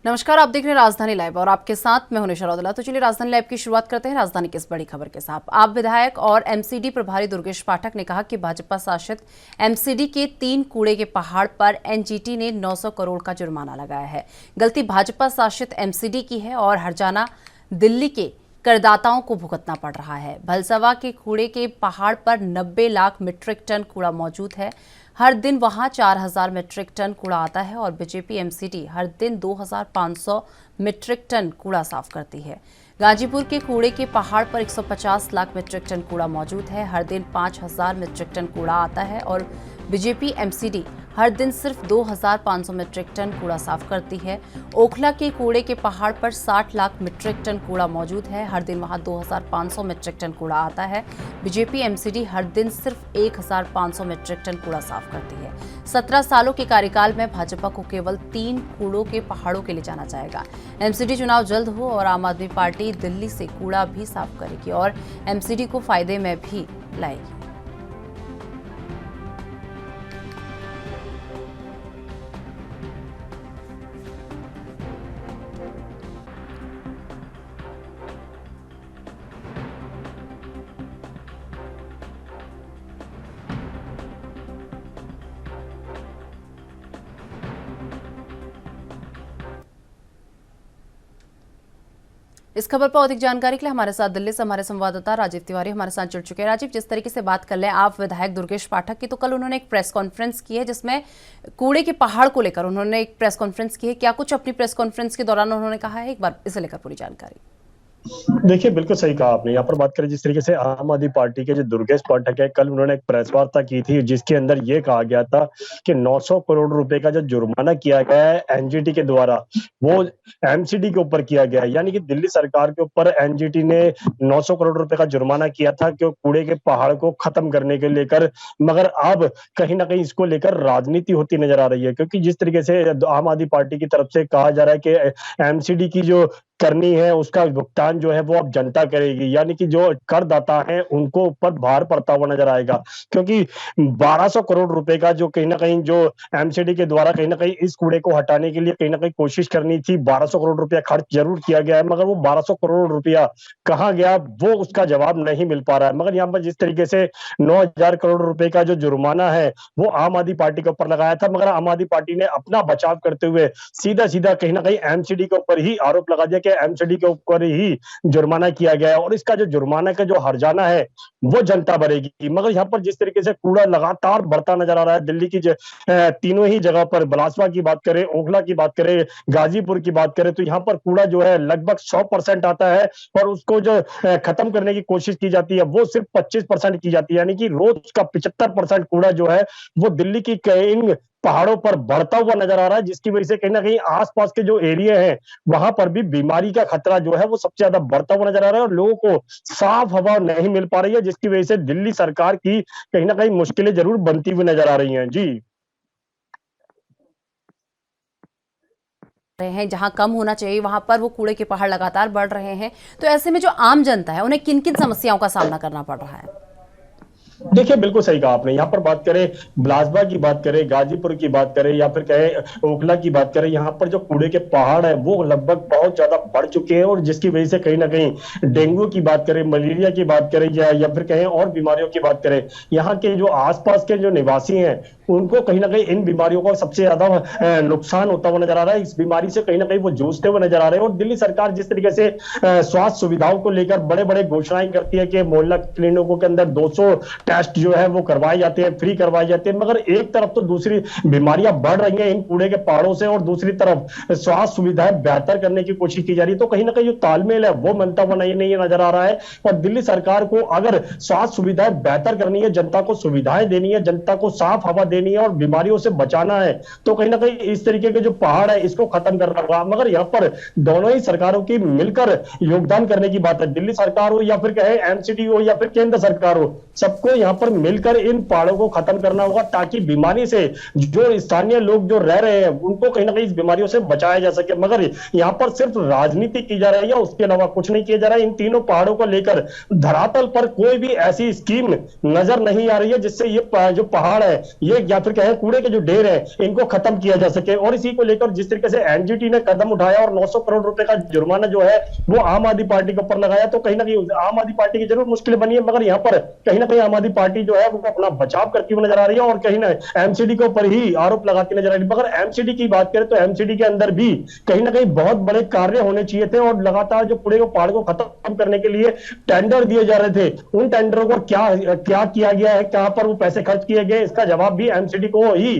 नमस्कार, आप देख रहे हैं राजधानी लाइव और आपके साथ मैं हूं निशा रौतेला। तो चलिए राजधानी लाइव की शुरुआत करते हैं राजधानी की इस बड़ी खबर के साथ। आप विधायक और एमसीडी प्रभारी दुर्गेश पाठक ने कहा कि भाजपा शासित एमसीडी के 3 कूड़े के पहाड़ पर एनजीटी ने 900 करोड़ का जुर्माना लगाया है। गलती भाजपा शासित एमसीडी की है और हर्जाना दिल्ली के करदाताओं को भुगतना पड़ रहा है। भलसवा के कूड़े के पहाड़ पर 90 लाख मीट्रिक टन कूड़ा मौजूद है। हर दिन वहां 4000 मीट्रिक टन कूड़ा आता है और बीजेपी एमसीडी हर दिन 2500 मीट्रिक टन कूड़ा साफ करती है। गाजीपुर के कूड़े के पहाड़ पर 150 लाख मीट्रिक टन कूड़ा मौजूद है। हर दिन 5000 मीट्रिक टन कूड़ा आता है और बीजेपी एमसीडी हर दिन सिर्फ 2500 मीट्रिक टन कूड़ा साफ करती है। ओखला के कूड़े के पहाड़ पर 60 लाख मीट्रिक टन कूड़ा मौजूद है। हर दिन वहां 2500 मीट्रिक टन कूड़ा आता है। बीजेपी एमसीडी हर दिन सिर्फ 1500 मीट्रिक टन कूड़ा साफ करती है। 17 सालों के कार्यकाल में भाजपा को केवल 3 कूड़ों के पहाड़ों के लिए जाना जाएगा। एमसीडी चुनाव जल्द हो और आम आदमी पार्टी दिल्ली से कूड़ा भी साफ करेगी और एमसीडी को फायदे में भी लाएगी। इस खबर पर अधिक जानकारी के लिए हमारे साथ दिल्ली से हमारे संवाददाता राजीव तिवारी हमारे साथ जुड़ चुके हैं। राजीव, जिस तरीके से बात कर लें आप विधायक दुर्गेश पाठक की, तो कल उन्होंने एक प्रेस कॉन्फ्रेंस की है जिसमें कूड़े के पहाड़ को लेकर उन्होंने एक प्रेस कॉन्फ्रेंस की है। क्या कुछ अपनी प्रेस कॉन्फ्रेंस के दौरान उन्होंने कहा है, एक बार इसे लेकर पूरी जानकारी। देखिए, बिल्कुल सही कहा आपने। यहाँ पर बात करें जिस तरीके से आम आदमी पार्टी के जो दुर्गेश पाठक है, कल उन्होंने एक प्रेस वार्ता की थी जिसके अंदर ये कहा गया था कि 900 करोड़ रुपए का जो जुर्माना किया गया है एनजीटी के द्वारा, वो एमसीडी के ऊपर किया गया है। यानी कि दिल्ली सरकार के ऊपर एनजीटी ने 900 करोड़ रुपए का जुर्माना किया था कि कूड़े के पहाड़ को खत्म करने के लेकर, मगर अब कहीं ना कहीं इसको लेकर राजनीति होती नजर आ रही है। क्योंकि जिस तरीके से आम आदमी पार्टी की तरफ से कहा जा रहा है कि एमसीडी की जो करनी है उसका भुगतान जो है वो अब जनता करेगी, यानी कि जो करदाता है उनको ऊपर भार पड़ता हुआ नजर आएगा। क्योंकि 1200 करोड़ रुपए का जो कहीं ना कहीं जो एमसीडी के द्वारा कहीं ना कहीं इस कूड़े को हटाने के लिए कहीं ना कहीं कोशिश करनी थी, 1200 करोड़ रुपया खर्च जरूर किया गया है, मगर वो 1200 करोड़ रुपया कहाँ गया वो उसका जवाब नहीं मिल पा रहा है। मगर यहाँ पर जिस तरीके से 9000 करोड़ रुपए का जो जुर्माना है वो आम आदमी पार्टी के ऊपर लगाया था, मगर आम आदमी पार्टी ने अपना बचाव करते हुए सीधा सीधा कहीं ना कहीं एमसीडी के ऊपर ही आरोप लगा दिया कि एमसीडी के ऊपर ही जुर्माना किया गया है और इसका जो जुर्माना का जो हर्जाना है वो जनता भरेगी। मगर यहाँ पर जिस तरीके से कूड़ा लगातार बढ़ता नजर आ रहा है दिल्ली की तीनों ही जगह पर, बिलासपुर की बात करें, ओखला की बात करें, गाजीपुर की बात करें, तो यहाँ पर कूड़ा जो है लगभग 100% आता है और उसको जो खत्म करने की कोशिश की जाती है वो सिर्फ 25% की जाती है। यानी कि रोज का 75% कूड़ा जो है वो दिल्ली की इन पहाड़ों पर बढ़ता हुआ नजर आ रहा है, जिसकी वजह से कहीं ना कहीं आसपास के जो एरिया है वहां पर भी बीमारी का खतरा जो है वो सबसे ज्यादा बढ़ता हुआ नजर आ रहा है और लोगों को साफ हवा नहीं मिल पा रही है, जिसकी वजह से दिल्ली सरकार की कहीं ना कहीं मुश्किलें जरूर बनती हुई नजर आ रही हैं। जी रहे हैं जहां कम होना चाहिए वहां पर वो कूड़े के पहाड़ लगातार बढ़ रहे हैं। तो ऐसे में जो आम जनता है उन्हें किन किन समस्याओं का सामना करना पड़ रहा है? देखिए, बिल्कुल सही कहा आपने। यहाँ पर बात करें, बिलासपुर की बात करें, गाजीपुर की बात करें या फिर कहें ओखला की बात करें, यहाँ पर जो कूड़े के पहाड़ है वो लगभग बहुत ज्यादा बढ़ चुके हैं और जिसकी वजह से कहीं ना कहीं डेंगू की बात करें, मलेरिया की बात करें या फिर कहें और बीमारियों की बात करें, यहाँ के जो आसपास के जो निवासी हैं उनको कहीं ना कहीं इन बीमारियों का सबसे ज्यादा नुकसान होता हुआ नजर आ रहा है। इस बीमारी से कहीं ना कहीं वो जूझते हुए नजर आ रहे हैं और दिल्ली सरकार जिस तरीके से स्वास्थ्य सुविधाओं को लेकर बड़े बड़े घोषणाएं करती है कि मोहल्ला क्लिनिकों के अंदर 200 टेस्ट जो है वो करवाए जाते हैं, फ्री करवाए जाते हैं, मगर एक तरफ तो दूसरी बीमारियां बढ़ रही हैं इन कूड़े के पहाड़ों से और दूसरी तरफ स्वास्थ्य सुविधाएं बेहतर करने की कोशिश की जा रही है। तो कहीं ना कहीं जो तालमेल है वो बनता हुआ नहीं नजर आ रहा है और दिल्ली सरकार को अगर स्वास्थ्य सुविधाएं बेहतर करनी है, जनता को सुविधाएं देनी है, जनता को साफ हवा देनी है और बीमारियों से बचाना है, तो कहीं ना कहीं इस तरीके के जो पहाड़ है इसको खत्म करना होगा। मगर यहाँ पर दोनों ही सरकारों की मिलकर योगदान करने की बात है, दिल्ली सरकार हो या फिर कहे एमसीडी हो या फिर केंद्र सरकार हो, सबको यहाँ पर मिलकर इन पहाड़ों को खत्म करना होगा, ताकि बीमारी से जो स्थानीय लोग जो रह रहे हैं उनको कहीं ना कहीं इस बीमारियों से बचाया जा सके। मगर यहाँ पर सिर्फ राजनीति की जा रही है, उसके अलावा कुछ नहीं किया जा रहा है। इन तीनों पहाड़ों को लेकर धरातल पर कोई भी ऐसी स्कीम नजर नहीं आ रही है जिससे ये जो पहाड़ है ये या फिर कहें कूड़े के जो ढेर है इनको खत्म किया जा सके। और इसी को लेकर जिस तरीके से एनजीटी ने कदम उठाया और 900 करोड़ रुपए का जुर्माना जो है वो आम आदमी पार्टी के ऊपर लगाया, तो कहीं ना कहीं आम आदमी पार्टी की जरूर मुश्किलें बनी है, मगर यहाँ पर कहीं ना कहीं आम आदमी पार्टी जो है वो अपना बचाव करती हुई नजर आ रही है और कहीं ना एमसीडी के ऊपर ही आरोप लगाती नजर आ रही है। मगर एमसीडी की बात करें तो एमसीडी के अंदर भी कहीं ना कहीं बहुत बड़े कार्य होने चाहिए थे और लगातार जो कूड़े को पहाड़ को खत्म करने के लिए टेंडर दिए जा रहे थे, उन टेंडरों को क्या किया गया है, कहां पर वो पैसे खर्च किए गए, इसका जवाब भी एमसीडी को ही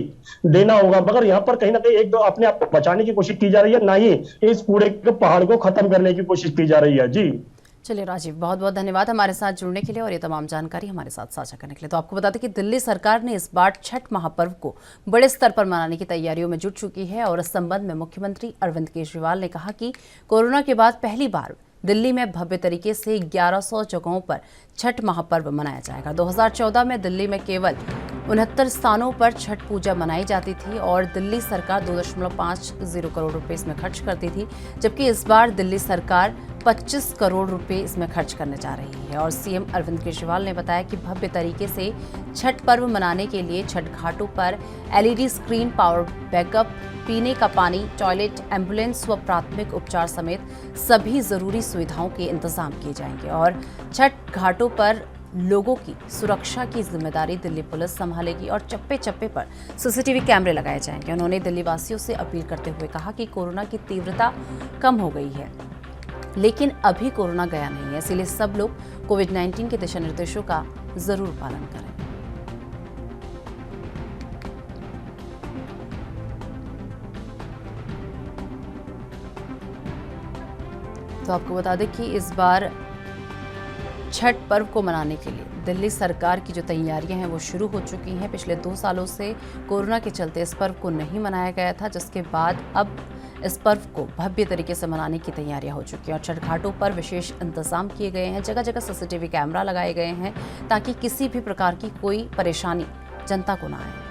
देना होगा। मगर यहाँ पर कहीं ना कहीं एक दो अपने आप को बचाने की कोशिश की जा रही है, ना ही इस कूड़े के पहाड़ को खत्म करने की कोशिश की जा रही है। जी चलिए राजीव, बहुत बहुत धन्यवाद हमारे साथ जुड़ने के लिए और ये तमाम जानकारी हमारे साथ साझा करने के लिए। तो आपको बता दें कि दिल्ली सरकार ने इस बार छठ महापर्व को बड़े स्तर पर मनाने की तैयारियों में जुट चुकी है और इस संबंध में मुख्यमंत्री अरविंद केजरीवाल ने कहा कि कोरोना के बाद पहली बार दिल्ली में भव्य तरीके से 1100 जगहों पर छठ महापर्व मनाया जाएगा। 2014 में दिल्ली में केवल 69 स्थानों पर छठ पूजा मनाई जाती थी और दिल्ली सरकार 2.50 करोड़ रुपए इसमें खर्च करती थी, जबकि इस बार दिल्ली सरकार 25 करोड़ रुपए इसमें खर्च करने जा रही है। और सीएम अरविंद केजरीवाल ने बताया कि भव्य तरीके से छठ पर्व मनाने के लिए छठ घाटों पर एलईडी स्क्रीन, पावर बैकअप, पीने का पानी, टॉयलेट, एम्बुलेंस व प्राथमिक उपचार समेत सभी जरूरी सुविधाओं के इंतजाम किए जाएंगे। और छठ घाटों पर लोगों की सुरक्षा की जिम्मेदारी दिल्ली पुलिस संभालेगी और चप्पे चप्पे पर सीसीटीवी कैमरे लगाए जाएंगे। उन्होंने दिल्ली वासियों से अपील करते हुए कहा कि कोरोना की तीव्रता कम हो गई है, लेकिन अभी कोरोना गया नहीं है, इसलिए सब लोग कोविड-19 के दिशा निर्देशों का जरूर पालन करें। तो आपको बता दें कि इस बार छठ पर्व को मनाने के लिए दिल्ली सरकार की जो तैयारियां हैं वो शुरू हो चुकी हैं। पिछले 2 सालों से कोरोना के चलते इस पर्व को नहीं मनाया गया था, जिसके बाद अब इस पर्व को भव्य तरीके से मनाने की तैयारियां हो चुकी हैं और छठ घाटों पर विशेष इंतजाम किए गए हैं। जगह जगह सीसीटीवी कैमरा लगाए गए हैं ताकि किसी भी प्रकार की कोई परेशानी जनता को ना आए।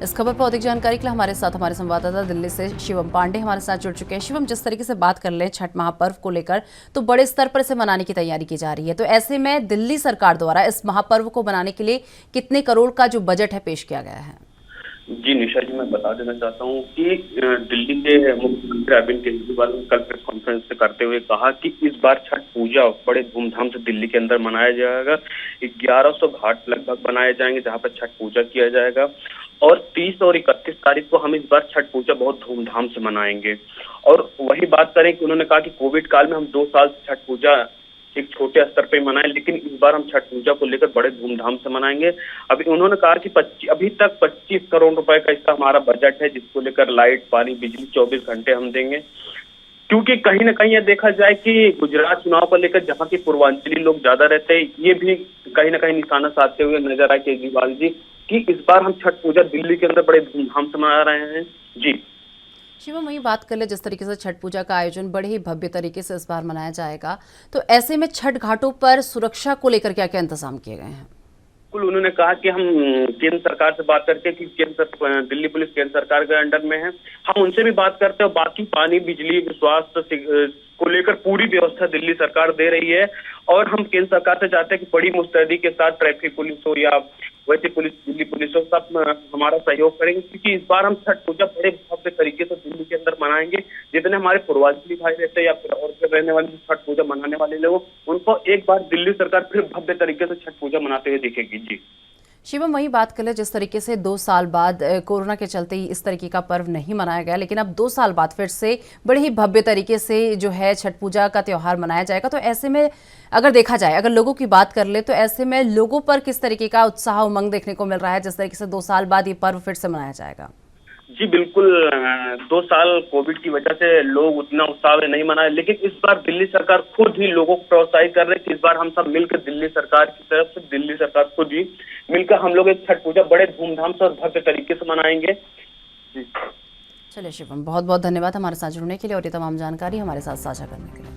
इस खबर पर अधिक जानकारी के लिए हमारे साथ हमारे संवाददाता दिल्ली से शिवम पांडे हमारे साथ जुड़ चुके हैं। शिवम, जिस तरीके से बात कर ले छठ महापर्व को लेकर तो बड़े स्तर पर इसे मनाने की तैयारी की जा रही है, तो ऐसे में दिल्ली सरकार द्वारा इस महापर्व को मनाने के लिए कितने करोड़ का जो बजट है पेश किया गया है? जी निशा जी, मैं बता देना चाहता हूँ कि दिल्ली के मुख्यमंत्री अरविंद केजरीवाल ने कल प्रेस कॉन्फ्रेंस से करते हुए कहा कि इस बार छठ पूजा बड़े धूमधाम से दिल्ली के अंदर मनाया जाएगा। 1100 घाट लगभग बनाए जाएंगे जहाँ पर छठ पूजा किया जाएगा और 30 और 31 तारीख को हम इस बार छठ पूजा बहुत धूमधाम से मनाएंगे। और वही बात करें कि उन्होंने कहा कि कोविड काल में हम 2 साल से छठ पूजा एक छोटे स्तर पे मनाएं, लेकिन इस बार हम छठ पूजा को लेकर बड़े धूमधाम से मनाएंगे। अभी उन्होंने कहा कि अभी तक 25 करोड़ रुपए का इसका हमारा बजट है, जिसको लेकर लाइट, पानी, बिजली 24 घंटे हम देंगे। क्योंकि कहीं ना कहीं यह देखा जाए कि गुजरात चुनाव को लेकर जहाँ के पूर्वांचली लोग ज्यादा रहते हैं, ये भी कहीं ना कहीं निशाना साधते हुए नजर आए केजरीवाल जी कि इस बार हम छठ पूजा दिल्ली के अंदर बड़े धूमधाम से मना रहे हैं। जी शिवम, वही बात कर ले, जिस तरीके से छठ पूजा का आयोजन बड़े ही भव्य तरीके से इस बार मनाया जाएगा, तो ऐसे में छठ घाटों पर सुरक्षा को लेकर क्या क्या इंतजाम किए गए हैं? बिल्कुल, उन्होंने कहा कि हम केंद्र सरकार से बात करके कि दिल्ली पुलिस केंद्र सरकार के अंडर में है, हम उनसे भी बात करते हैं। बाकी पानी, बिजली, स्वास्थ्य को लेकर पूरी व्यवस्था दिल्ली सरकार दे रही है और हम केंद्र सरकार से चाहते हैं कि बड़ी मुस्तैदी के साथ ट्रैफिक पुलिस हो या वैसे पुलिस, दिल्ली पुलिस हो, सब हमारा सहयोग करेंगे, क्योंकि इस बार हम छठ पूजा बड़े भव्य तरीके से दिल्ली के अंदर मनाएंगे। जितने हमारे पूर्वांचली भाई रहते हैं या फिर और फिर रहने वाले छठ पूजा मनाने वाले लोग, उनको एक बार दिल्ली सरकार फिर भव्य तरीके से छठ पूजा मनाते हुए दिखेगी। जी शिवम, वही बात कर ले, जिस तरीके से 2 साल बाद कोरोना के चलते ही इस तरीके का पर्व नहीं मनाया गया, लेकिन अब 2 साल बाद फिर से बड़े ही भव्य तरीके से जो है छठ पूजा का त्यौहार मनाया जाएगा, तो ऐसे में अगर देखा जाए, अगर लोगों की बात कर ले, तो ऐसे में लोगों पर किस तरीके का उत्साह, उमंग देखने को मिल रहा है जिस तरीके से 2 साल बाद ये पर्व फिर से मनाया जाएगा? जी बिल्कुल, 2 साल कोविड की वजह से लोग उतना उत्साह में नहीं मनाए, लेकिन इस बार दिल्ली सरकार खुद ही लोगों को प्रोत्साहित कर रही है कि इस बार हम सब मिलकर दिल्ली सरकार की तरफ से, दिल्ली सरकार खुद ही मिलकर हम लोग एक छठ पूजा बड़े धूमधाम से और भव्य तरीके से मनाएंगे। जी चलिए शिवम, बहुत बहुत धन्यवाद हमारे साथ जुड़ने के लिए और ये तमाम जानकारी हमारे साथ साझा करने के लिए।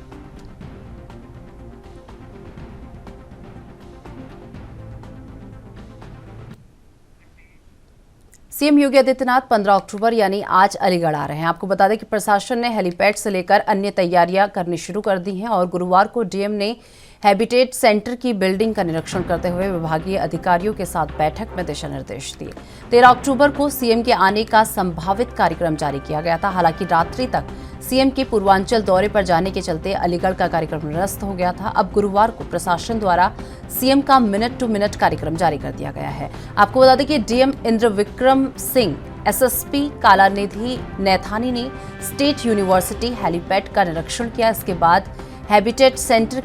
सीएम योगी आदित्यनाथ 15 अक्टूबर यानी आज अलीगढ़ आ रहे हैं। आपको बता दें कि प्रशासन ने हेलीपैड से लेकर अन्य तैयारियां करनी शुरू कर दी हैं और गुरुवार को डीएम ने हैबिटेट सेंटर की बिल्डिंग का निरीक्षण करते हुए विभागीय अधिकारियों के साथ बैठक में दिशा निर्देश दिए। 13 अक्टूबर को सीएम के आने का संभावित कार्यक्रम जारी किया गया था। हालांकि रात्रि तक सीएम के पूर्वांचल दौरे पर जाने के चलते अलीगढ़ का कार्यक्रम निरस्त हो गया था। अब गुरुवार को प्रशासन द्वारा सीएम का मिनट टू मिनट कार्यक्रम जारी कर दिया गया है। आपको बता दें कि डीएम इंद्र विक्रम सिंह, एसएसपी कलानिधि नैथानी ने स्टेट यूनिवर्सिटी हेलीपैड का निरीक्षण किया। इसके बाद हैबिटेट सेंटर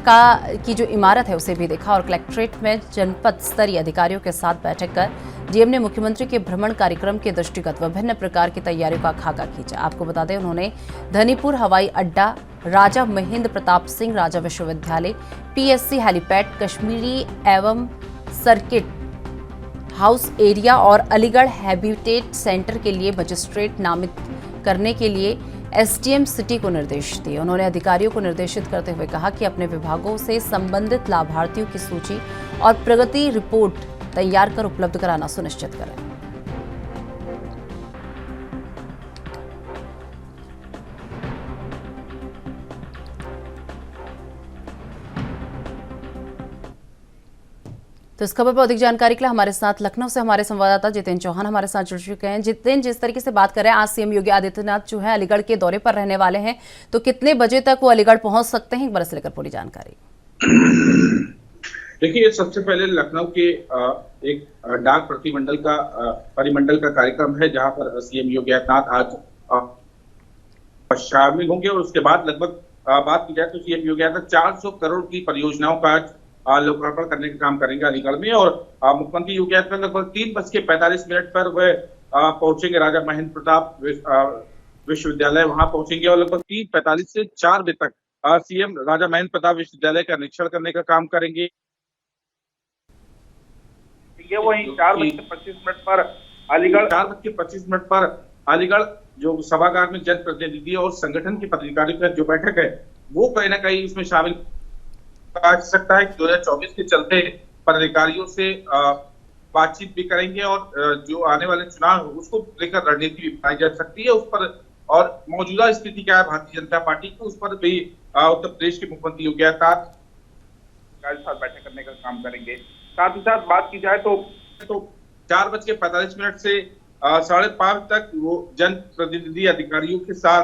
की जो इमारत है उसे भी देखा और कलेक्ट्रेट में जनपद स्तरीय अधिकारियों के साथ बैठक कर डीएम ने मुख्यमंत्री के भ्रमण कार्यक्रम के दृष्टिगत विभिन्न प्रकार की तैयारियों का खाका खींचा। आपको बता दें उन्होंने धनीपुर हवाई अड्डा, राजा महेंद्र प्रताप सिंह राजा विश्वविद्यालय, पीएससी हेलीपैड, कश्मीरी एवं सर्किट हाउस एरिया और अलीगढ़ हैबिटेट सेंटर के लिए मजिस्ट्रेट नामित करने के लिए एसडीएम सिटी को निर्देश दिए। उन्होंने अधिकारियों को निर्देशित करते हुए कहा कि अपने विभागों से संबंधित लाभार्थियों की सूची और प्रगति रिपोर्ट तैयार कर उपलब्ध कराना सुनिश्चित करें। तो इस खबर पर अधिक जानकारी के लिए हमारे साथ लखनऊ से हमारे संवाददाता जितेंद्र चौहान हमारे साथ जुड़ चुके हैं। जितेंद्र, जिस तरीके से बात कर रहे हैं, आज सीएम योगी आदित्यनाथ जो है अलीगढ़ के दौरे पर रहने वाले हैं, तो कितने बजे तक वो अलीगढ़ पहुंच सकते हैं, एक बार से लेकर पूरी जानकारी। देखिए, सबसे पहले लखनऊ के एक डाक परिमंडल का कार्यक्रम है जहां पर सीएम योगी आदित्यनाथ आज शामिल होंगे और उसके बाद लगभग बात की जाए तो सीएम योगी आदित्यनाथ 400 करोड़ की परियोजनाओं का लोकार्पण करने का काम करेंगे अलीगढ़ में। और मुख्यमंत्री योगी आदित्यनाथ लगभग 3:45 पर वह पहुंचेंगे राजा महेंद्र प्रताप विश्वविद्यालय, वहां पहुंचेंगे और लगभग 3:45 से 4 बजे तक सीएम राजा महेंद्र प्रताप विश्वविद्यालय का निरीक्षण करने का काम करेंगे। वहीं 4:25 पर अलीगढ़ 4:25 पर अलीगढ़ जो सभागार में जनप्रतिनिधि और संगठन के पदाधिकारियों की जो बैठक है वो कहीं ना कहीं इसमें शामिल कहा जा सकता है कि 2024 के चलते पदाधिकारियों से बातचीत भी करेंगे और जो आने वाले चुनाव उसको लेकर रणनीति भी बनाई जा सकती है उस पर, और मौजूदा स्थिति क्या है भारतीय जनता पार्टी की, उस पर भी उत्तर प्रदेश के मुख्यमंत्री योगी आदित्यनाथ के साथ बैठक करने का काम करेंगे। साथ ही साथ बात की जाए तो 4:45 से 5:30 तक वो जन प्रतिनिधि अधिकारियों के साथ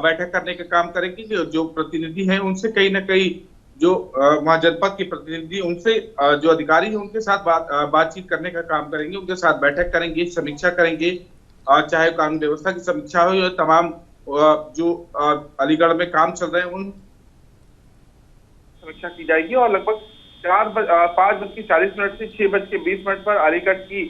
बैठक करने का काम करेंगे। जो प्रतिनिधि हैं उनसे कहीं ना कहीं जो वहाँ जनपद के प्रतिनिधि उनसे जो अधिकारी हैं उनके साथ बातचीत करने का काम करेंगे, उनके साथ बैठक करेंगे, समीक्षा करेंगे, चाहे कानून व्यवस्था की समीक्षा हो या तमाम जो अलीगढ़ में काम चल रहे हैं उन समीक्षा की जाएगी। और लगभग 5:40 से 6:20 पर अलीगढ़ की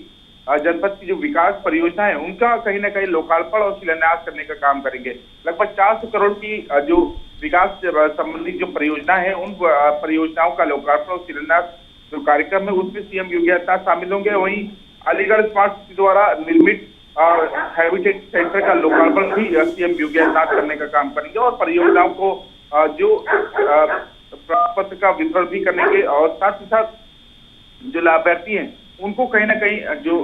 जनपद की जो विकास परियोजना है उनका कहीं ना कहीं लोकार्पण और शिलान्यास करने का काम करेंगे। लगभग 400 करोड़ की जो विकास संबंधी जो परियोजना है उन परियोजनाओं का लोकार्पण और शिलान्यास जो कार्यक्रम है उसमें सीएम योगी आदित्यनाथ शामिल होंगे। वहीं अलीगढ़ स्मार्ट सिटी द्वारा निर्मित हैबिटेट सेंटर का लोकार्पण भी सीएम योगी आदित्यनाथ करने का काम करेंगे और परियोजनाओं को जो पत्र का वितरण भी करेंगे और साथ ही साथ जो लाभार्थी हैं उनको कहीं ना कहीं जो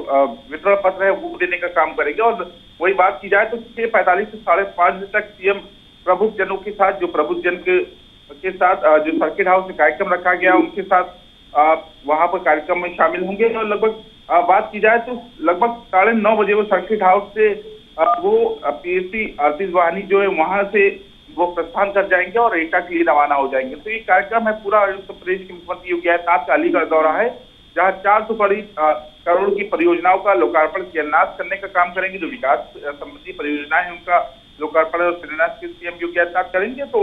वितरण पत्र है वो देने का काम करेंगे। और वही बात की जाए तो 6:45 से 5:30 बजे तक सीएम प्रबुद्ध जनों के साथ जो प्रबुद्ध जन के साथ जो सर्किट हाउस में कार्यक्रम रखा गया उनके साथ वहां पर कार्यक्रम में शामिल होंगे। और लगभग बात की जाए तो लगभग 9:30 बजे वो सर्किट हाउस से वो पीएससी आतिश वाहनी जो है वहां से वो प्रस्थान कर जाएंगे और एटा के लिए रवाना हो जाएंगे। तो ये कार्यक्रम है पूरा उत्तर प्रदेश के मुख्यमंत्री योगी आदित्यनाथ का अलीगढ़ दौरा है जहाँ 400 करोड़ की परियोजनाओं का लोकार्पण शिलान्यास करने का काम करेंगे। जो विकास संबंधी परियोजनाएं हैं उनका लोकार्पण और शिलान्यास के सीएम योगी आदित्यनाथ करेंगे। तो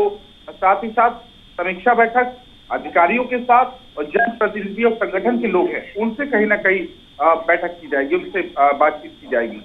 साथ ही साथ समीक्षा बैठक अधिकारियों के साथ और जनप्रतिनिधि और संगठन के लोग हैं उनसे कहीं ना कहीं बैठक की जाएगी, उनसे बातचीत की जाएगी।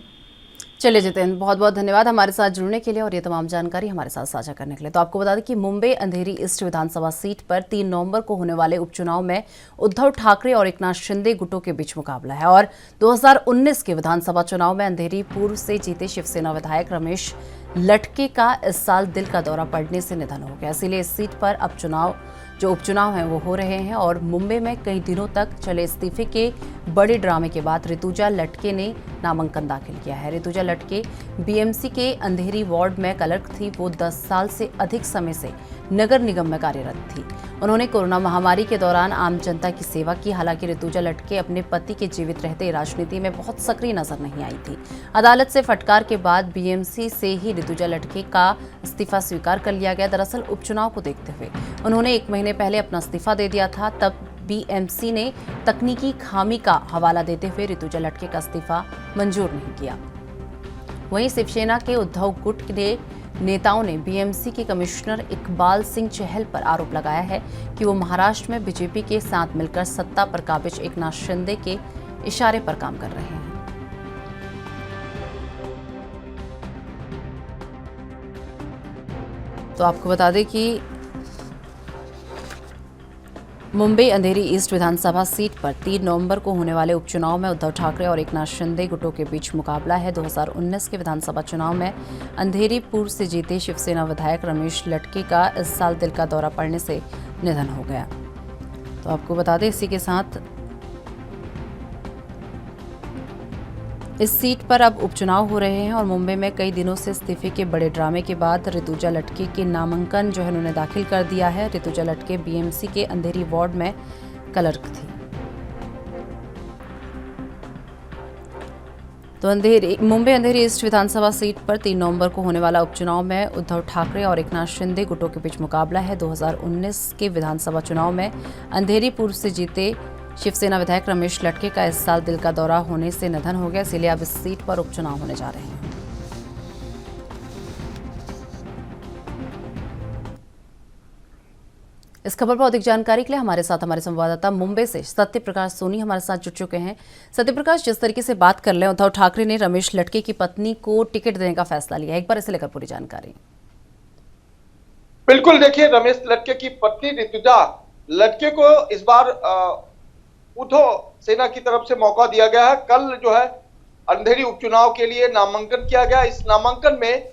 चलिए जितेंद्र, बहुत बहुत धन्यवाद हमारे साथ जुड़ने के लिए और ये तमाम जानकारी हमारे साथ साझा करने के लिए। तो आपको बता दें कि मुंबई अंधेरी ईस्ट विधानसभा सीट पर 3 नवंबर को होने वाले उपचुनाव में उद्धव ठाकरे और एकनाथ शिंदे गुटों के बीच मुकाबला है। और 2019 के विधानसभा चुनाव में अंधेरी पूर्व से जीते शिवसेना विधायक रमेश लटके का इस साल दिल का दौरा पड़ने से निधन हो गया। इसीलिए इस सीट पर अब उपचुनाव हैं वो हो रहे हैं। और मुंबई में कई दिनों तक चले इस्तीफे के बड़े ड्रामे के बाद ऋतुजा लटके ने नामांकन दाखिल किया है। ऋतुजा लटके बीएमसी के अंधेरी वार्ड में क्लर्क थी। वो 10 साल से अधिक समय से नगर निगम में कार्यरत थी। उन्होंने कोरोना महामारी के दौरान आम जनता की सेवा की। हालांकि ऋतुजा लटके अपने पति के जीवित रहते राजनीति में बहुत सक्रिय नजर नहीं आई थी। अदालत से फटकार के बाद बीएमसी से ही ऋतुजा लटके का इस्तीफा स्वीकार कर लिया गया। दरअसल उपचुनाव को देखते हुए उन्होंने 1 महीने पहले अपना इस्तीफा दे दिया था। तब बीएमसी ने तकनीकी खामी का हवाला देते हुए ऋतुजा लटके का इस्तीफा मंजूर नहीं किया। वहीं शिवसेना के उद्धव गुट के नेताओं ने बीएमसी के कमिश्नर इकबाल सिंह चहल पर आरोप लगाया है कि वो महाराष्ट्र में बीजेपी के साथ मिलकर सत्ता पर काबिज एकनाथ शिंदे के इशारे पर काम कर रहे हैं। तो आपको बता दें कि मुंबई अंधेरी ईस्ट विधानसभा सीट पर 3 नवंबर को होने वाले उपचुनाव में उद्धव ठाकरे और एकनाथ शिंदे गुटों के बीच मुकाबला है। 2019 के विधानसभा चुनाव में अंधेरी पूर्व से जीते शिवसेना विधायक रमेश लटके का इस साल दिल का दौरा पड़ने से निधन हो गया। तो आपको बता दें इसी के साथ इस सीट पर अब उपचुनाव हो रहे हैं। और मुंबई में कई दिनों से इस्तीफे के बड़े ड्रामे के बाद ऋतुजा लटके के नामांकन जो है उन्होंने दाखिल कर दिया है। ऋतुजा लटके बीएमसी के अंधेरी वार्ड में क्लर्क थी। तो मुंबई अंधेरी ईस्ट विधानसभा सीट पर 3 नवंबर को होने वाला उपचुनाव में उद्धव ठाकरे और एकनाथ शिंदे गुटों के बीच मुकाबला है। 2019 के विधानसभा चुनाव में अंधेरी पूर्व से जीते शिवसेना विधायक रमेश लटके का इस साल दिल का दौरा होने से निधन हो गया। इसलिए अब इस सीट पर उपचुनाव होने जा रहे हैं। इस खबर पर अधिक जानकारी के लिए हमारे साथ हमारे संवाददाता मुंबई से सत्य प्रकाश सोनी हमारे साथ जुड़ चुके हैं। सत्य प्रकाश, जिस तरीके से बात कर रहे हैं, उद्धव ठाकरे ने रमेश लटके की पत्नी को टिकट देने का फैसला लिया, एक बार इसे लेकर पूरी जानकारी। बिल्कुल, देखिए, रमेश लटके की पत्नी ऋतुजा लटके को इस बार उद्धव सेना की तरफ से मौका दिया गया है। कल जो है अंधेरी उपचुनाव के लिए नामांकन किया गया। इस नामांकन में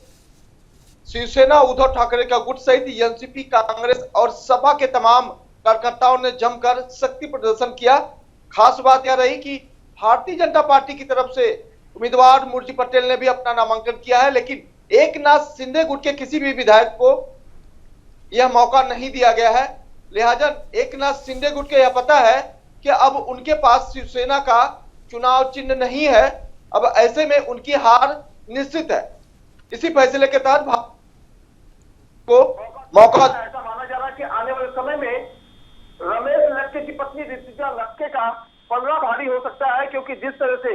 शिवसेना उद्धव ठाकरे का गुट सहित एनसीपी, कांग्रेस और सपा के तमाम कार्यकर्ताओं ने जमकर शक्ति प्रदर्शन किया। खास बात यह रही कि भारतीय जनता पार्टी की तरफ से उम्मीदवार मूर्ति पटेल ने भी अपना नामांकन किया है, लेकिन एकनाथ शिंदे गुट के किसी भी विधायक को यह मौका नहीं दिया गया है। लिहाजा एकनाथ शिंदे गुट को यह पता है कि अब उनके पास शिवसेना का चुनाव चिन्ह नहीं है। अब ऐसे में उनकी हार निश्चित है। इसी फैसले के तहत को मौका ऐसा माना जा रहा है कि आने वाले समय में रमेश लटके की पत्नी ऋतुजा लटके का पलड़ा भारी हो सकता है, क्योंकि जिस तरह से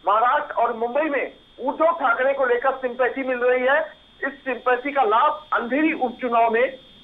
महाराष्ट्र और मुंबई में उद्धव ठाकरे को लेकर सिंपैथी मिल रही है, इस सिंपैथी का लाभ अंधेरी उपचुनाव में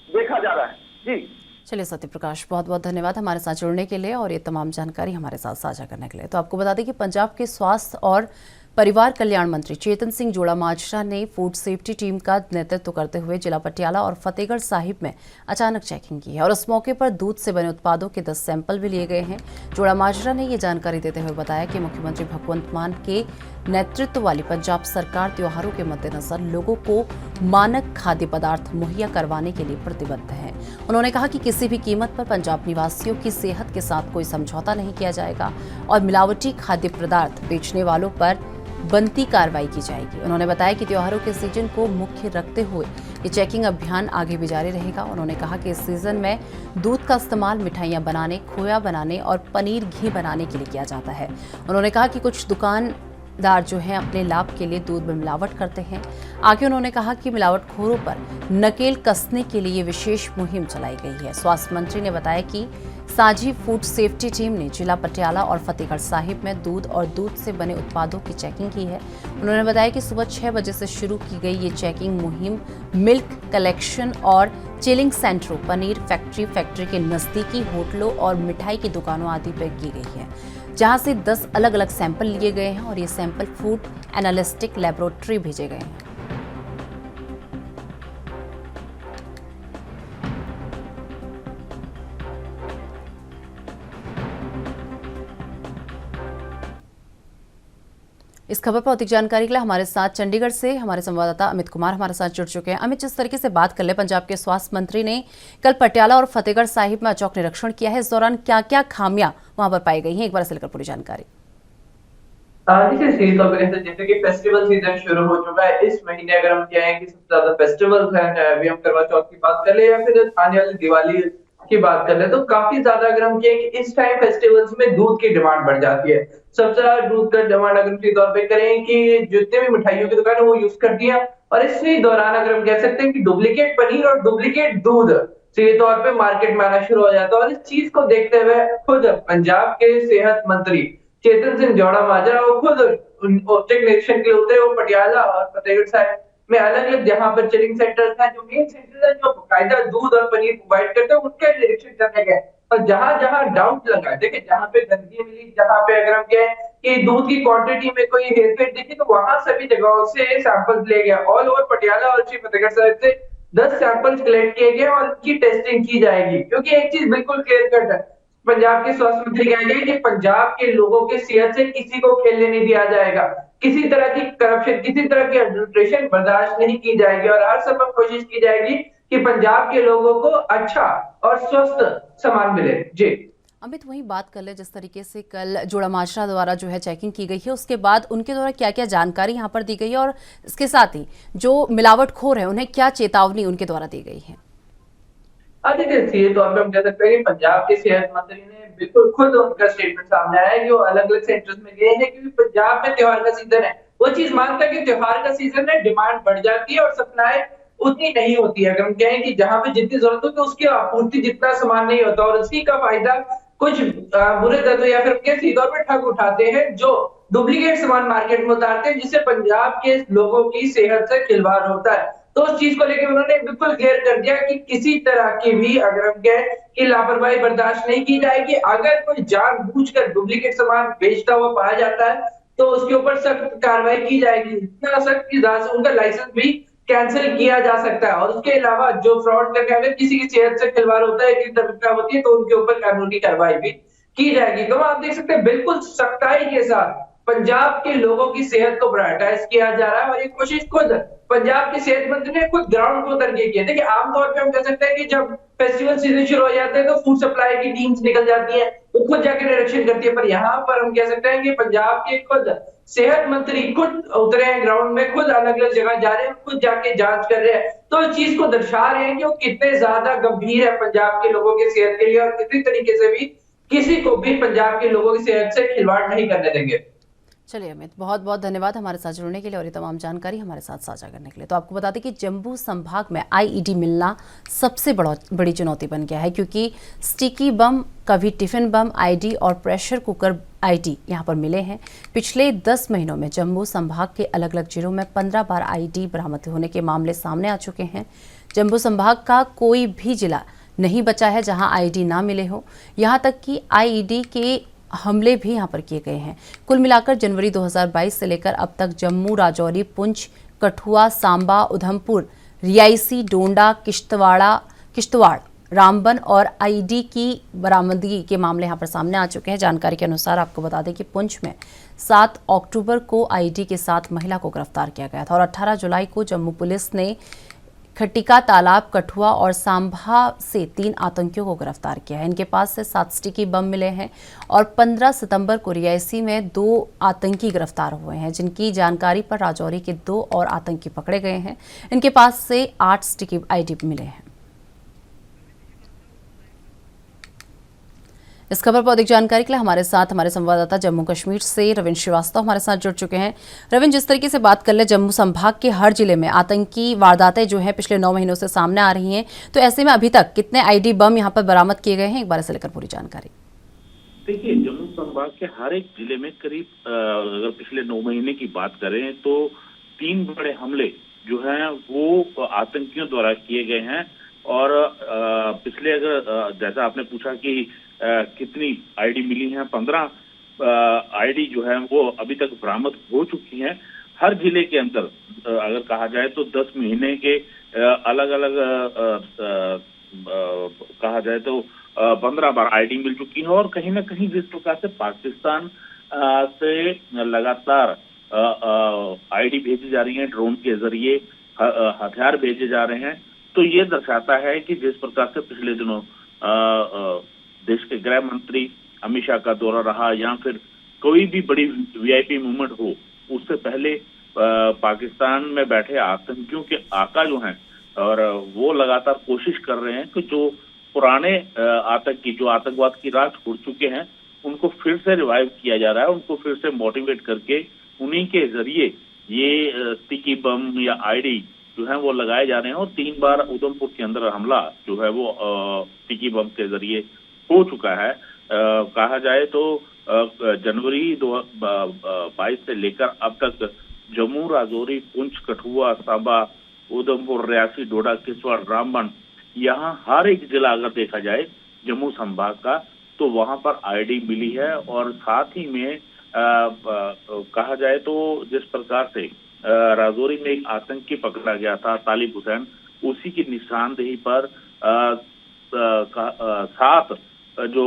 देखा जा रहा है। जी चलिए सत्य प्रकाश, बहुत बहुत धन्यवाद हमारे साथ जुड़ने के लिए और ये तमाम जानकारी हमारे साथ साझा करने के लिए। तो आपको बता दें कि पंजाब के स्वास्थ्य और परिवार कल्याण मंत्री चेतन सिंह जोड़ा माजरा ने फूड सेफ्टी टीम का नेतृत्व करते हुए जिला पटियाला और फतेहगढ़ साहिब में अचानक चेकिंग की है और उस मौके पर दूध से बने उत्पादों के 10 सैंपल भी लिए गए हैं। जोड़ा माजरा ने ये जानकारी देते हुए बताया कि मुख्यमंत्री भगवंत मान के नेतृत्व वाली पंजाब सरकार त्योहारों के मद्देनजर लोगों को मानक खाद्य पदार्थ मुहैया करवाने के लिए प्रतिबद्ध है। उन्होंने कहा कि किसी भी कीमत पर पंजाब निवासियों की सेहत के साथ कोई समझौता नहीं किया जाएगा और मिलावटी खाद्य पदार्थ बेचने वालों पर बनती कार्रवाई की जाएगी। उन्होंने बताया कि त्योहारों के सीजन को मुख्य रखते हुए ये चेकिंग अभियान आगे भी जारी रहेगा। उन्होंने कहा कि इस सीजन में दूध का इस्तेमाल मिठाइयां बनाने, खोया बनाने और पनीर घी बनाने के लिए किया जाता है। उन्होंने कहा कि कुछ दुकानदार जो हैं अपने लाभ के लिए दूध में मिलावट करते हैं। आगे उन्होंने कहा कि मिलावटखोरों पर नकेल कसने के लिए विशेष मुहिम चलाई गई है। स्वास्थ्य मंत्री ने बताया कि साझी फूड सेफ्टी टीम ने जिला पटियाला और फतेहगढ़ साहिब में दूध और दूध से बने उत्पादों की चेकिंग की है। उन्होंने बताया कि सुबह 6 बजे से शुरू की गई ये चेकिंग मुहिम मिल्क कलेक्शन और चिलिंग सेंटरों, पनीर फैक्ट्री के नजदीकी होटलों और मिठाई की दुकानों आदि पर की गई है। जहां से 10 अलग अलग सैंपल लिए गए हैं और ये सैंपल फूड एनालिस्टिक लेबोरेटरी भेजे गए हैं। इस खबर पर अधिक जानकारी के लिए हमारे साथ चंडीगढ़ से हमारे संवाददाता अमित कुमार हमारे साथ जुड़ चुके हैं। अमित, जिस तरीके से बात कर ले, पंजाब के स्वास्थ्य मंत्री ने कल पटियाला और फतेहगढ़ साहिब में अचौक निरीक्षण किया है। इस दौरान क्या क्या खामियां वहां पर पाई गई हैं, एक बार से लेकर पूरी जानकारी। देखिए, जैसे कि फेस्टिवल सीजन शुरू हो चुका है इस महीने, अगर हम कहें कि सबसे ज्यादा फेस्टिवल्स हैं, अभी हम करवा चौथ की बात कर ले या फिर आने वाली दिवाली की बात कर ले, तो काफी ज्यादा अगर हम कहें कि इस टाइम फेस्टिवल्स में दूध की डिमांड बढ़ जाती है। सबसे ज्यादा दूध का डिमांड अगर इसी तौर पे करें कि जितने भी मिठाइयों की दुकान है वो यूज करती है, और इसी दौरान अगर हम कह सकते हैं कि डुप्लीकेट पनीर और डुप्लीकेट दूध सीधे तौर पे मार्केट में आना शुरू हो जाता है। और इस चीज को देखते हुए खुद पंजाब के सेहत मंत्री चेतन सिंह जौड़ा माजरा वो खुद औचक निरीक्षण के लिए उतरे। वो पटियाला और फतेहगढ़ साहिब में अलग अलग जहां पर चिलिंग सेंटर्स हैं, जो मेन सेंटर्स हैं जो बाकायदा दूध और पनीर प्रोवाइड करते हैं, उनका निरीक्षण करने गए। और जहां जहां डाउट लगा, देखिए जहां पे गंदगी मिली, जहां पे अगर हम कहें कि दूध की क्वांटिटी में कोई हेरफेर दिखी, तो वहां सभी जगहों से सैंपल्स ले गया। ऑल ओवर पटियाला और श्री फतेहगढ़ साहिब से 10 सैंपल्स कलेक्ट किए गए और उनकी टेस्टिंग की जाएगी। क्योंकि एक चीज बिल्कुल क्लियर कट है, पंजाब के स्वास्थ्य मंत्री कहेंगे कि पंजाब के लोगों के सेहत से किसी को खेलने नहीं दिया जाएगा, किसी तरह की करप्शन, किसी तरह की एडल्ट्रेशन बर्दाश्त नहीं की जाएगी, और हर संभव कोशिश की जाएगी कि पंजाब के लोगों को अच्छा और स्वस्थ सामान मिले। जी अमित, वहीं बात कर ले, जिस तरीके से कल जोड़ा माजरा द्वारा जो है चेकिंग की गई है, उसके बाद उनके द्वारा क्या क्या जानकारी यहाँ पर दी गई है, और इसके साथ ही जो मिलावटखोर है उन्हें क्या चेतावनी उनके द्वारा दी गई है? देखिए, तो हम कह सकते हैं कि पंजाब के सेहत मंत्री ने बिल्कुल खुद उनका स्टेटमेंट सामने आया है, जो अलग अलग सेंटर्स में गए हैं, क्योंकि पंजाब में त्योहार का सीजन है। वो चीज मानता है कि त्योहार का सीजन है, डिमांड बढ़ जाती है और सप्लाई उतनी नहीं होती है। अगर हम कहें कि जहां पे जितनी जरूरत हो तो उसकी आपूर्ति जितना सामान नहीं होता, और उसी का फायदा कुछ बुरे तत्व या फिर सीधे तौर पर ठग उठाते हैं, जो डुप्लीकेट सामान मार्केट में उतारते हैं, जिससे पंजाब के लोगों की सेहत से खिलवाड़ होता है। तो उस चीज को लेकर उन्होंने बिल्कुल क्लियर कर दिया कि किसी तरह की भी अगर हम कहें कि लापरवाही बर्दाश्त नहीं की जाएगी। अगर कोई जानबूझकर डुप्लीकेट सामान बेचता हुआ पाया जाता है तो उसके ऊपर सख्त कार्रवाई की जाएगी। इतना सख्त की उनका लाइसेंस भी कैंसिल किया जा सकता है। और उसके अलावा जो फ्रॉड करके अगर किसी की सेहत से खिलवाड़ होता है, किसी तरह होती है, तो उनके ऊपर कानूनी कार्रवाई भी की जाएगी। तो आप देख सकते हैं बिल्कुल सख्ताई के साथ पंजाब के लोगों की सेहत को प्रायोरिटाइज किया जा रहा है, और ये कोशिश खुद पंजाब के सेहत मंत्री ने खुद ग्राउंड को उतर के किया। देखिए, आमतौर पे हम कह सकते हैं कि जब फेस्टिवल सीजन शुरू हो जाते हैं तो फूड सप्लाई की टीम्स निकल जाती है, तो खुद जाके निरीक्षण करती है, पर यहाँ पर हम कह सकते हैं कि पंजाब के खुद सेहत मंत्री खुद उतरे हैं ग्राउंड में, खुद अलग अलग जगह जा रहे हैं, खुद जाके जांच कर रहे हैं। तो इस चीज को दर्शा रहे हैं कि वो कितने ज्यादा गंभीर है पंजाब के लोगों की सेहत के लिए, और किसी तरीके से भी किसी को भी पंजाब के लोगों की सेहत से खिलवाड़ नहीं करने देंगे। चलिए अमित, बहुत बहुत धन्यवाद हमारे साथ जुड़ने के लिए और ये तमाम जानकारी हमारे साथ साझा करने के लिए। तो आपको बता दें कि जम्मू संभाग में आईईडी मिलना सबसे बड़ी चुनौती बन गया है, क्योंकि स्टिकी बम, कभी टिफिन बम आईडी और प्रेशर कुकर आईडी यहाँ पर मिले हैं। पिछले 10 महीनों में जम्मू संभाग के अलग अलग जिलों में 15 बार आईडी बरामद होने के मामले सामने आ चुके हैं। जम्मू संभाग का कोई भी जिला नहीं बचा है जहाँ आईडी ना मिले हो, यहाँ तक कि आईईडी के हमले भी यहाँ पर किए गए हैं। कुल मिलाकर जनवरी 2022 से लेकर अब तक जम्मू, राजौरी, पुंछ, कठुआ, सांबा, उधमपुर, रियासी, डोंडा, किश्तवाड़, रामबन और आईडी की बरामदगी के मामले यहाँ पर सामने आ चुके हैं। जानकारी के अनुसार आपको बता दें कि पुंछ में 7 अक्टूबर को आईडी के साथ महिला को गिरफ्तार किया गया था और 18 जुलाई को जम्मू पुलिस ने खटिका तालाब, कठुआ और सांभा से 3 आतंकियों को गिरफ्तार किया है। इनके पास से 7 स्टिकी बम मिले हैं और 15 सितंबर को रियासी में 2 आतंकी गिरफ्तार हुए हैं, जिनकी जानकारी पर राजौरी के 2 और आतंकी पकड़े गए हैं। इनके पास से 8 स्टिकी आईडी मिले हैं। इस खबर पर अधिक जानकारी के लिए हमारे साथ हमारे संवाददाता जम्मू कश्मीर से रविंद्र श्रीवास्तव हमारे साथ जुड़ चुके हैं। रविंद्र, जिस तरीके से बात कर ले, जम्मू संभाग के हर जिले में आतंकी वारदातें जो हैं पिछले 9 महीनों से सामने आ रही हैं, तो ऐसे में अभी तक कितने आईडी बम यहां पर बरामद किए गए हैं, एक बार से लेकर पूरी जानकारी। देखिए, जम्मू संभाग के हर एक जिले में करीब अगर पिछले 9 महीने की बात करें तो 3 बड़े हमले जो हैं वो आतंकियों द्वारा किए गए हैं। और पिछले अगर जैसा आपने पूछा कि कितनी आईडी मिली हैं, 15, आईडी जो है वो अभी तक बरामद हो चुकी हैं। हर जिले के अंदर अगर कहा जाए तो 10 महीने के अलग अलग कहा जाए तो 15 बार आईडी मिल चुकी है। और कहीं ना कहीं जिस प्रकार से पाकिस्तान से लगातार आईडी भेजी जा रही है, ड्रोन के जरिए हथियार भेजे जा रहे हैं, तो ये दर्शाता है कि जिस प्रकार से पिछले दिनों देश के गृह मंत्री अमित शाह का दौरा रहा या फिर कोई भी बड़ी वीआईपी मूवमेंट हो, उससे पहले पाकिस्तान में बैठे आतंकियों के आका जो हैं और वो लगातार कोशिश कर रहे हैं कि जो पुराने आतंकी जो आतंकवाद की राह छोड़ चुके हैं उनको फिर से रिवाइव किया जा रहा है, उनको फिर से मोटिवेट करके उन्हीं के जरिए ये स्टिकी बम या आईडी जो है वो लगाए जा रहे हैं। और 3 बार उधमपुर के अंदर हमला जो है वो स्टिकी बम के जरिए हो चुका है। कहा जाए तो जनवरी 2022 से लेकर अब तक जम्मू, राजौरी, पुंछ, कठुआ, सांबा, उधमपुर, रियासी, डोडा, किश्तवाड़, रामबन, यहाँ हर एक जिला अगर देखा जाए जम्मू संभाग का तो वहां पर आईडी मिली है। और साथ ही में कहा जाए तो जिस प्रकार से राजौरी में एक आतंकी पकड़ा गया था तालिब हुसैन, उसी की निशानदेही पर 7 जो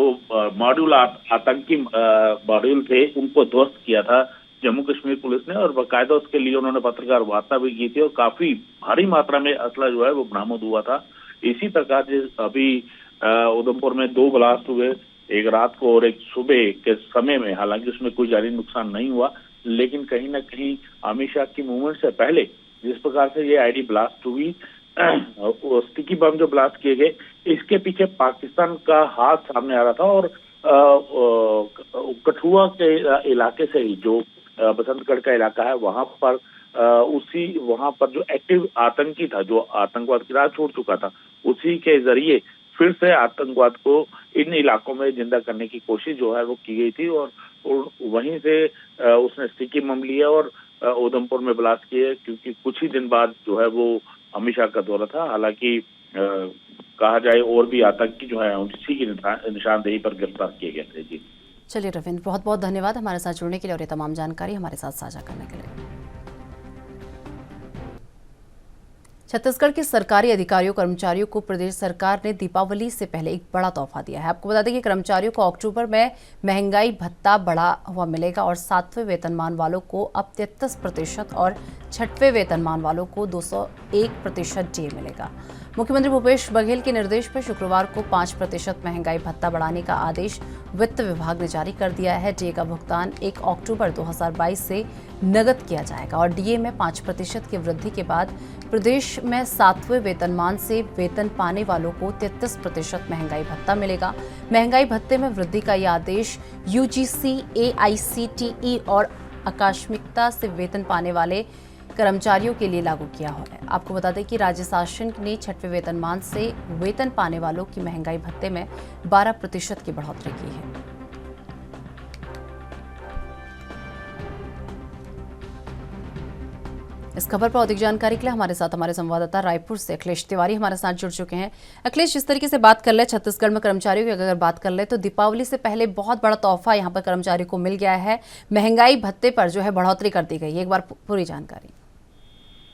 मॉड्यूल आतंकी मॉड्यूल थे उनको ध्वस्त किया था जम्मू कश्मीर पुलिस ने। और बाकायदा उसके लिए उन्होंने पत्रकार वार्ता भी की थी और काफी भारी मात्रा में असला जो है वो बरामद हुआ था। इसी प्रकार से अभी उधमपुर में 2 ब्लास्ट हुए, एक रात को और एक सुबह के समय में। हालांकि उसमें कोई जानी नुकसान नहीं हुआ, लेकिन कहीं ना कहीं अमित शाह की मूवमेंट से पहले जिस प्रकार से ये आईडी ब्लास्ट हुई, स्टिकी बम जो ब्लास्ट किए गए, इसके पीछे पाकिस्तान का हाथ सामने आ रहा था। और कठुआ के इलाके से ही जो बसंतगढ़ का इलाका है वहां पर जो एक्टिव आतंकी था, जो आतंकवाद की राह छोड़ चुका था, उसी के जरिए फिर से आतंकवाद को इन इलाकों में जिंदा करने की कोशिश जो है वो की गई थी। और वहीं से उसने स्टिकी बम लिया और उधमपुर में ब्लास्ट किए, क्योंकि कुछ ही दिन बाद जो है वो अमित शाह का दौरा था। हालांकि कहा जाए और भी आतंकी जो है उसी की निशानदेही पर गिरफ्तार किए गए थे। जी चलिए रविंद्र, बहुत बहुत धन्यवाद हमारे साथ जुड़ने के लिए और ये तमाम जानकारी हमारे साथ साझा करने के लिए। छत्तीसगढ़ के सरकारी अधिकारियों कर्मचारियों को प्रदेश सरकार ने दीपावली से पहले एक बड़ा तोहफा दिया है। आपको बता दें कि कर्मचारियों को अक्टूबर में महंगाई भत्ता बढ़ा हुआ मिलेगा और 7वें वेतनमान वालों को अब 33% और 6वें वेतनमान वालों को 201% डीए मिलेगा। मुख्यमंत्री भूपेश बघेल के निर्देश पर शुक्रवार को 5% महंगाई भत्ता बढ़ाने का आदेश वित्त विभाग ने जारी कर दिया है। डीए का भुगतान 1 अक्टूबर 2022 से नगद किया जाएगा और डीए में 5% की वृद्धि के बाद प्रदेश में 7वें वेतनमान से वेतन पाने वालों को 33% महंगाई भत्ता मिलेगा। महंगाई भत्ते में वृद्धि का यह आदेश यूजीसी, एआईसीटीई और आकस्मिकता से वेतन पाने वाले कर्मचारियों के लिए लागू किया हुआ है। आपको बता दें कि राज्य शासन ने 6वें वेतनमान से वेतन पाने वालों की महंगाई भत्ते में 12% की बढ़ोतरी की है। इस खबर पर अधिक जानकारी के लिए हमारे साथ हमारे संवाददाता रायपुर से अखिलेश तिवारी हमारे साथ जुड़ चुके हैं। अखिलेश, जिस तरीके से बात कर ले छत्तीसगढ़ में कर्मचारियों की अगर बात कर ले तो दीपावली से पहले बहुत बड़ा तोहफा यहाँ पर कर्मचारियों को मिल गया है। महंगाई भत्ते पर जो है बढ़ोतरी कर दी गई है, एक बार पूरी जानकारी।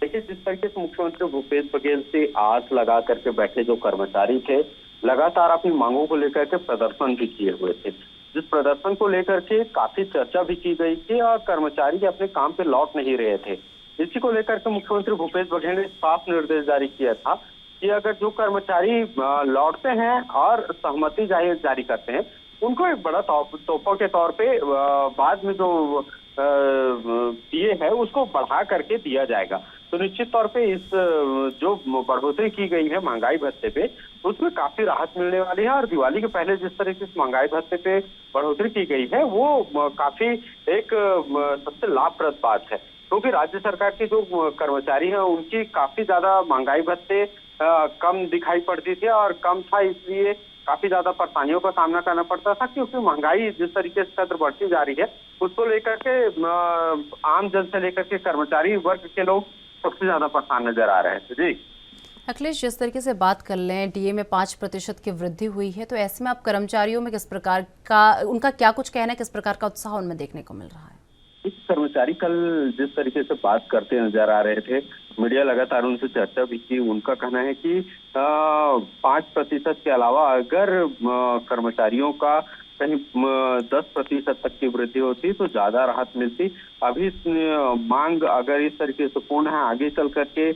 देखिए, जिस तरीके से मुख्यमंत्री भूपेश बघेल से आस लगा करके बैठे जो कर्मचारी थे, लगातार अपनी मांगों को लेकर के प्रदर्शन भी किए हुए थे, जिस प्रदर्शन को लेकर के काफी चर्चा भी की गई थी और कर्मचारी अपने काम पे लौट नहीं रहे थे। इसी को लेकर के मुख्यमंत्री भूपेश बघेल ने साफ निर्देश जारी किया था कि अगर जो कर्मचारी लौटते हैं और सहमति जारी करते हैं, उनको एक बड़ा तोहफा के तौर पे बाद में जो डीए है उसको बढ़ा करके दिया जाएगा। तो निश्चित तौर पे इस जो बढ़ोतरी की गई है महंगाई भत्ते पे, उसमें काफी राहत मिलने वाली है। और दिवाली के पहले जिस तरह से महंगाई भत्ते पे बढ़ोतरी की गई है वो काफी एक सबसे लाभप्रद बात है, क्योंकि राज्य सरकार के जो कर्मचारी हैं उनकी काफी ज्यादा महंगाई भत्ते कम दिखाई पड़ती थी और कम था, इसलिए काफी ज्यादा परेशानियों का सामना करना पड़ता था, क्योंकि महंगाई जिस तरीके से सत्र बढ़ती जा रही है उसको लेकर के आम जन से लेकर के कर्मचारी वर्ग के लोग सबसे ज्यादा परेशान नजर आ रहे थे। जी अखिलेश, जिस तरीके से बात कर लें, डीए में 5% की वृद्धि हुई है, तो ऐसे में आप कर्मचारियों में किस प्रकार का, उनका क्या कुछ कहना है, किस प्रकार का उत्साह उनमें देखने को मिल रहा है? कर्मचारी कल जिस तरीके से बात करते नजर आ रहे थे, मीडिया लगातार उनसे चर्चा भी की। उनका कहना है कि 5% के अलावा अगर कर्मचारियों का कहीं 10% तक की वृद्धि होती तो ज्यादा राहत मिलती। अभी मांग अगर इस तरीके से पूर्ण है, आगे चल करके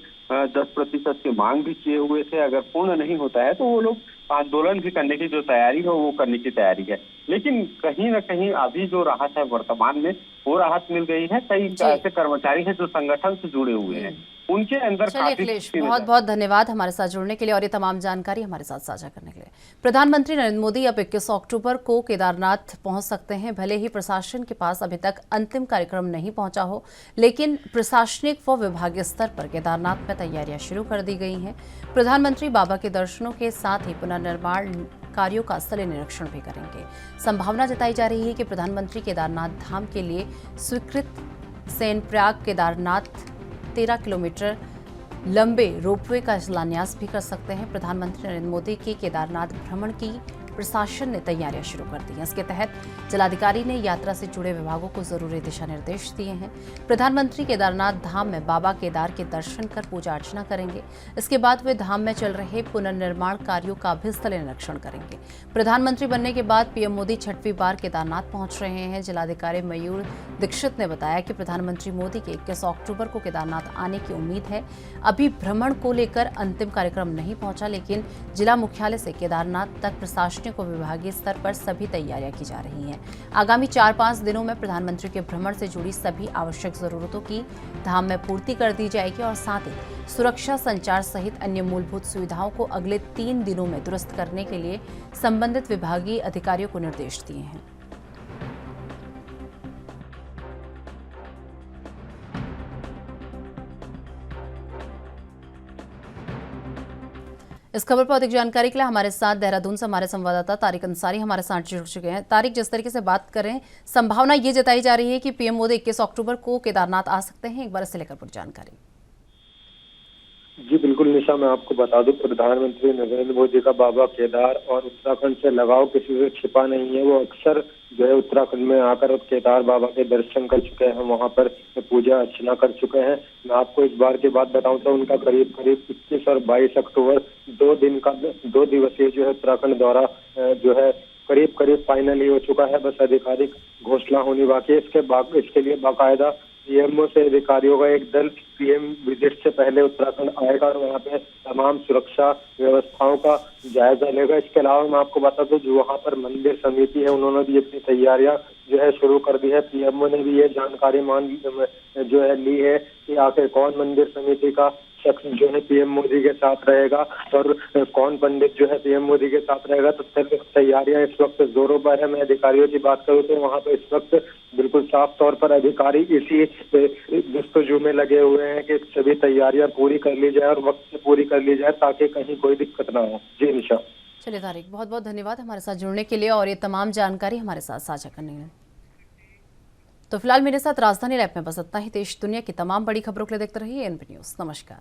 10% की मांग भी किए हुए थे। अगर पूर्ण नहीं होता है तो वो लोग आंदोलन भी करने की जो तैयारी है वो करने की तैयारी है। लेकिन कहीं ना कहीं अभी जो राहत है वर्तमान में वो राहत मिल गई है। कई ऐसे कर्मचारी हैं जो संगठन से जुड़े हुए हैं, उनके अंदर। चलिए अखिलेश, बहुत बहुत धन्यवाद हमारे साथ जुड़ने के लिए और ये तमाम जानकारी हमारे साथ साझा करने के लिए। प्रधानमंत्री नरेंद्र मोदी अब 21 अक्टूबर को केदारनाथ पहुंच सकते हैं। भले ही प्रशासन के पास अभी तक अंतिम कार्यक्रम नहीं पहुंचा हो, लेकिन प्रशासनिक व विभागीय स्तर पर केदारनाथ में तैयारियां शुरू कर दी गई हैं। प्रधानमंत्री बाबा के दर्शनों के साथ ही पुनर्निर्माण कार्यों का स्थलीय निरीक्षण भी करेंगे। संभावना जताई जा रही है कि प्रधानमंत्री केदारनाथ धाम के लिए स्वीकृत सेनप्रयाग केदारनाथ 13 किलोमीटर लंबे रोपवे का शिलान्यास भी कर सकते हैं। प्रधानमंत्री नरेंद्र मोदी के केदारनाथ भ्रमण की प्रशासन ने तैयारियां शुरू कर दी हैं। इसके तहत जिलाधिकारी ने यात्रा से जुड़े विभागों को जरूरी दिशा निर्देश दिए हैं। प्रधानमंत्री केदारनाथ धाम में बाबा केदार के दर्शन कर पूजा अर्चना करेंगे। इसके बाद वे धाम में चल रहे पुनर्निर्माण कार्यों का भी स्थलीय निरीक्षण करेंगे। प्रधानमंत्री बनने के बाद पीएम मोदी 6वीं बार केदारनाथ पहुंच रहे हैं। जिलाधिकारी मयूर दीक्षित ने बताया कि प्रधानमंत्री मोदी के 21 अक्टूबर को केदारनाथ आने की उम्मीद है। अभी भ्रमण को लेकर अंतिम कार्यक्रम नहीं पहुंचा, लेकिन जिला मुख्यालय से केदारनाथ तक प्रशासनिक व विभागीय स्तर पर सभी तैयारियां की जा रही हैं। आगामी 4-5 दिनों में प्रधानमंत्री के भ्रमण से जुड़ी सभी आवश्यक जरूरतों की धाम में पूर्ति कर दी जाएगी और साथ ही सुरक्षा, संचार सहित अन्य मूलभूत सुविधाओं को अगले 3 दिनों में दुरुस्त करने के लिए संबंधित विभागीय अधिकारियों को निर्देश दिए हैं। इस खबर पर अधिक जानकारी के लिए हमारे साथ देहरादून से हमारे संवाददाता तारिक अंसारी हमारे साथ जुड़ चुके हैं। तारिक, जिस तरीके से बात करें, संभावना ये जताई जा रही है कि पीएम मोदी 21 अक्टूबर को केदारनाथ आ सकते हैं। एक बार इससे लेकर पूरी जानकारी। जी बिल्कुल निशा, मैं आपको बता दूं, प्रधानमंत्री नरेंद्र मोदी का बाबा केदार और उत्तराखंड से लगाव किसी से छिपा नहीं है। वो अक्सर जो है उत्तराखंड में आकर केदार बाबा के दर्शन कर चुके हैं, वहां पर पूजा अर्चना कर चुके हैं। मैं आपको इस बार की बात बताऊं तो उनका करीब 21 और 22 अक्टूबर 2 दिवसीय जो है उत्तराखंड दौरा जो है करीब फाइनल ही हो चुका है। बस आधिकारिक घोषणा होनी बाकी है। इसके लिए बाकायदा पीएमओ से अधिकारियों का एक दल पीएम विजिट से पहले उत्तराखंड आएगा और वहाँ पे तमाम सुरक्षा व्यवस्थाओं का जायजा लेगा। इसके अलावा मैं आपको बता दूं, जो वहाँ पर मंदिर समिति है उन्होंने भी अपनी तैयारियां जो है शुरू कर दी है। पीएमओ ने भी ये जानकारी जो है ली है कि आखिर कौन मंदिर समिति का शख्स जो है पीएम मोदी के साथ रहेगा और कौन पंडित जो है पीएम मोदी के साथ रहेगा। तो तैयारियां इस वक्त जोरों पर है। मैं अधिकारियों की बात करूं तो वहां पर इस वक्त बिल्कुल साफ तौर पर अधिकारी इसी जस्तजू में लगे हुए हैं कि सभी तैयारियां पूरी कर ली जाए और वक्त से पूरी कर ली जाए ताकि कहीं कोई दिक्कत ना हो। जी निशा। चलिए तारिक, बहुत बहुत धन्यवाद हमारे साथ जुड़ने के लिए और ये तमाम जानकारी हमारे साथ साझा करने के लिए। तो फिलहाल मेरे साथ राजधानी लैब में बस इतना ही। देश दुनिया की तमाम बड़ी खबरों के लिए देखते रहिए एनपी न्यूज। नमस्कार।